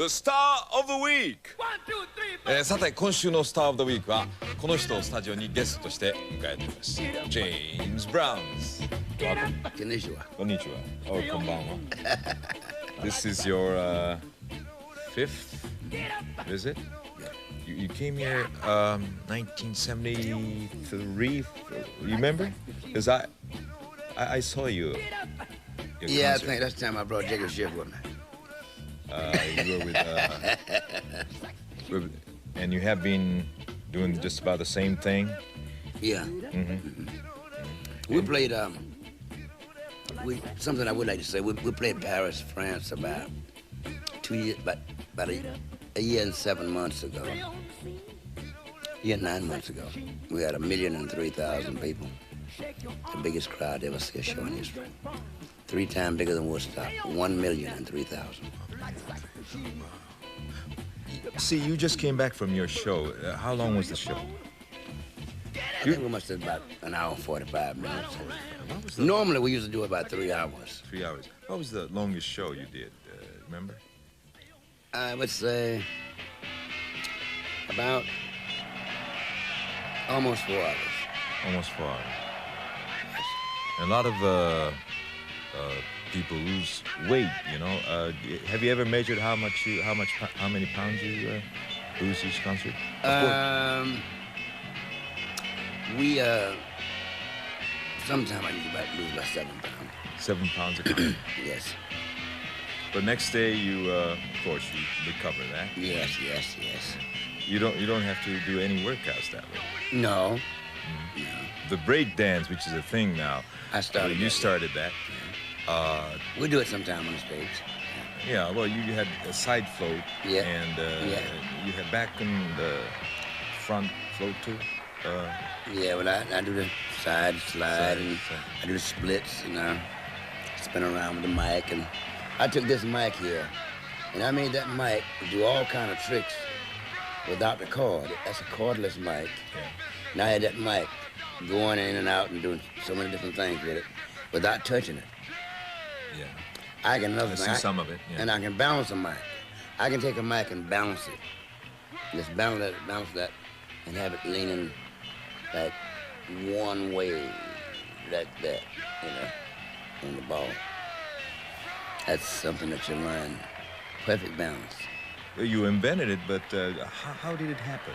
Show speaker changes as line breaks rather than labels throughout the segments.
The Star of the Week! さて、今週の Star of the Week はこの人をスタジオにゲストとして迎えています。James Browns. Welcome.
こんにちは。
こんにちは。Oh, こんばんは。This is your fifth visit? You came here 1973. You remember? Because I saw you.
Yeah, I think that's the time I brought Jacob Schiff with me.
You were with, and you have been doing just about the same thing.
Yeah. We played something I would like to say. We played Paris, France about 2 years, about a year and 7 months ago. A year and 9 months ago. We had 1,003,000 people. The biggest crowd ever seen a show in history. 3 times bigger than Woodstock. 1,003,000.
See, you just came back from your show. How long was the show?
I think we must have about an hour and 45 minutes. Normally, we used to do about 3 hours.
3 hours. What was the longest show you did? Remember?
I would say about almost 4 hours.
Almost 4 hours. And a lot of people lose weight. You know. Have you ever measured how many pounds you lose each concert?
We sometimes I usually lose about 7 pounds.
7 pounds a concert.
Yes.
But next day you, of course, you recover that.
Yes.
You don't have to do any workouts that way.
No.
No. The break dance, which is a thing now.
I started.
You started that.
We do it sometime on the stage.
Yeah. Well, you had a side float.
Yeah.
And you had back and the front float too.
Yeah. Well, I do the side slide and I do the splits and I spin around with the mic, and I took this mic here and I made that mic do all kind of tricks without the cord. That's a cordless mic.
Yeah.
And I had that mic going in and out and doing so many different things with it without touching it.
Yeah.
I can
see some of it. Yeah.
And I can balance a mic. I can take a mic and balance it. Just balance that, and have it leaning like one way, like that, on the ball. That's something that you learn. Perfect balance.
You invented it, but how did it happen?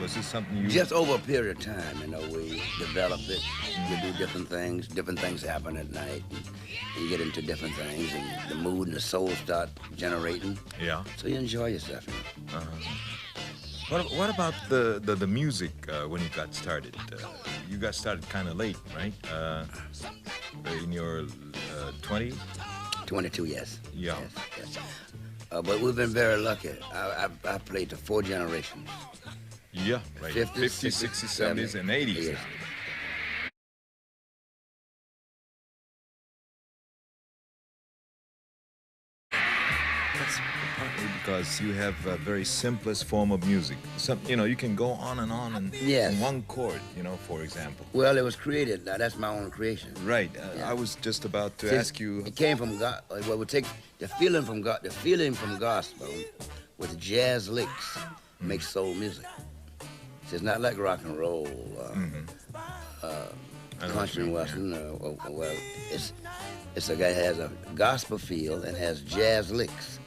Was this something you...
Just over a period of time, we developed it. We do different things. Different things happen at night. And you get into different things, and the mood and the soul start generating.
Yeah.
So you enjoy yourself.
What about the music when you got started? You got started kind of late, right? In your 20s?
22, yes.
Yeah.
Yes. But we've been very lucky. I played to 4 generations.
Yeah, right. 50s, 60s, 70s, and 80s.
Yes.
That's partly because you have a very simplest form of music. You can go on and on and
yes.
one chord, for example.
Well, it was created. Now, that's my own creation.
Right. I was just about to ask you.
It came from God. Well, we take the feeling from God, the feeling from gospel with jazz licks makes soul music. So it's not like rock and roll, country and western. Well, it's a guy that has a gospel feel and has jazz licks.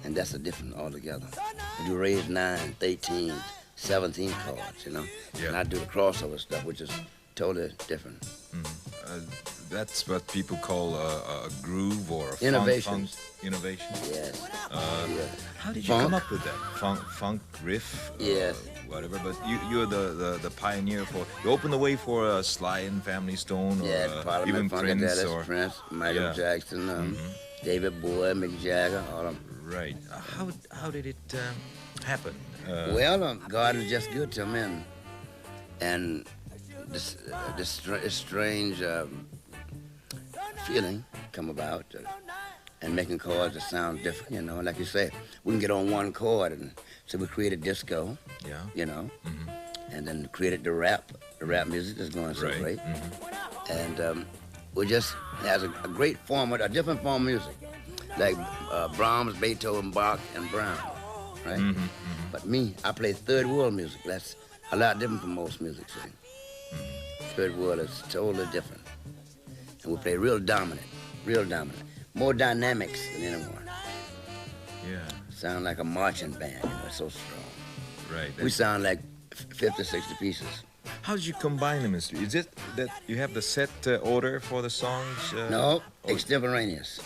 And that's a different altogether. You raise 9, 13, 17 chords,
Yeah.
And I do the crossover stuff, which is totally different.
That's what people call a groove or a
innovation.
Innovation.
Yes.
How did you come up with that funk riff?
Yes.
Whatever. But you're the pioneer for. You opened the way for Sly and Family Stone, or even Prince, or
Michael Jackson, David Bowie, Mick Jagger, all of them.
Right. How did it happen?
Well, God is just good to men, and this strange feeling come about, and making chords that sound different. Like you say, we can get on one chord, and so we created disco.
Yeah.
And then created the rap music that's going so great, and we just has a great form, a different form of music. like Brahms, Beethoven, Bach, and Brown, right? But me, I play third world music. That's a lot different from most music, see? Third world is totally different. And we play real dominant. More dynamics than anyone.
Yeah.
Sound like a marching band, it's so strong.
Right.
We sound like 50, 60 pieces.
How did you combine them? Is it that you have the set order for the songs?
No, extemporaneous.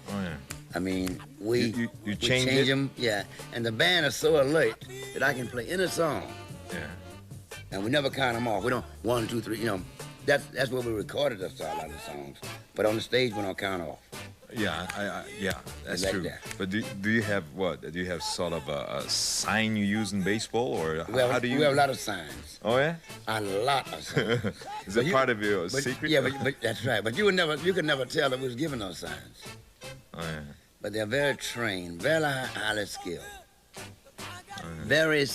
Oh, yeah.
I mean, we
You
change
it?
them, yeah. And the band is so alert that I can play any song,
Yeah.
and we never count them off. We don't 1, 2, 3. That's where we recorded a lot of the songs. But on the stage, we don't count off.
Yeah, yeah, that's
like
true.
that.
But do you have what? Do you have sort of a sign you use in baseball, or how do you?
We have a lot of signs.
Oh yeah.
A lot of signs.
Is that part of your
but,
secret?
Yeah, but that's right. But you could never tell that we was giving those signs.
Oh yeah.
But they're very trained, very highly skilled, very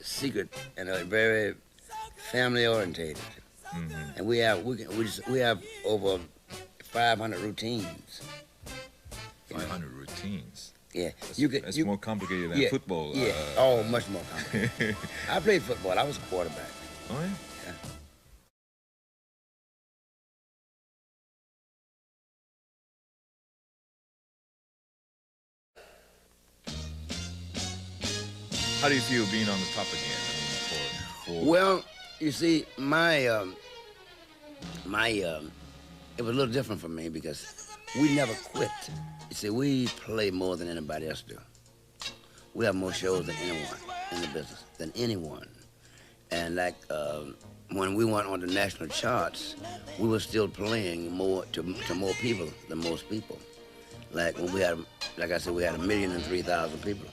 secret, and very family orientated. And we have over 500 routines.
500 routines.
Yeah,
That's more complicated than football.
Yeah, much more complicated. I played football. I was a quarterback.
Oh yeah.
Yeah.
How do you feel being on the top again? I mean, for
Well, you see, it was a little different for me because we never quit. You see, we play more than anybody else do. We have more shows than anyone in the business, than anyone. And like when we went on the national charts, we were still playing more to more people than most people. Like when like I said, we had 1,003,000 people.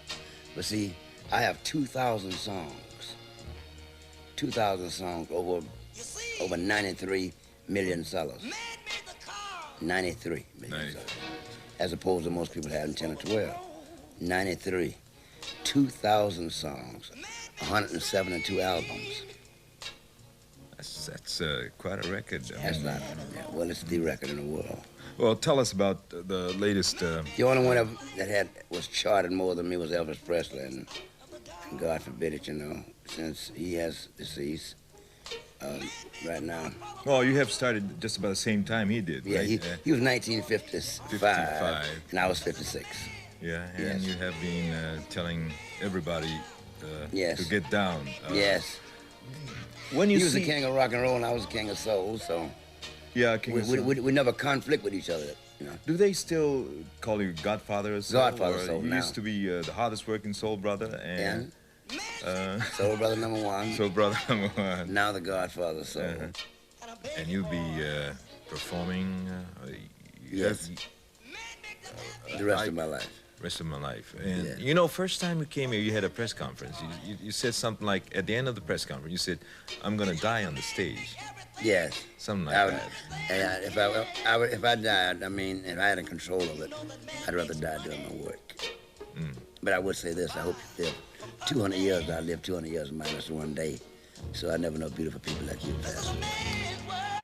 But see, I have 2,000 songs. 2,000 songs over 93 million sellers. 93 million
Nice.
sellers. As opposed to most people having 10 or 12. 93. 2,000 songs. 172 albums.
that's quite a record.
That's not, well, it's the record in the world.
Well, tell us about the latest.
The only one that was charted more than me was Elvis Presley, and God forbid it, since he has deceased right now.
Well, you have started just about the same time he did,
Yeah,
right?
he was 1955,
55.
and I was 56.
Yeah, and
Yes.
you have been telling everybody
Yes.
to get down.
Yes.
When you
He was
see,
the king of rock and roll, and I was the king of soul, so
yeah, King of Soul.
we never conflict with each other,
Do they still call you Godfather of Soul?
Godfather
or
Soul
You
now.
used to be the hardest working soul brother, and
Soul Brother number one,
soul brother number one.
now the Godfather Soul.
And you'll be performing.
Yes. The rest of my life.
Rest of my life. And
Yeah.
first time you came here, you had a press conference. You said something like, at the end of the press conference, you said, "I'm gonna die on the stage."
Yes.
Something like
I would,
that.
and if I died, I mean, if I had control of it, I'd rather die doing my work. But I would say this: I hope you live 200 years. I live 200 years minus one day, so I never know beautiful people like you pass away.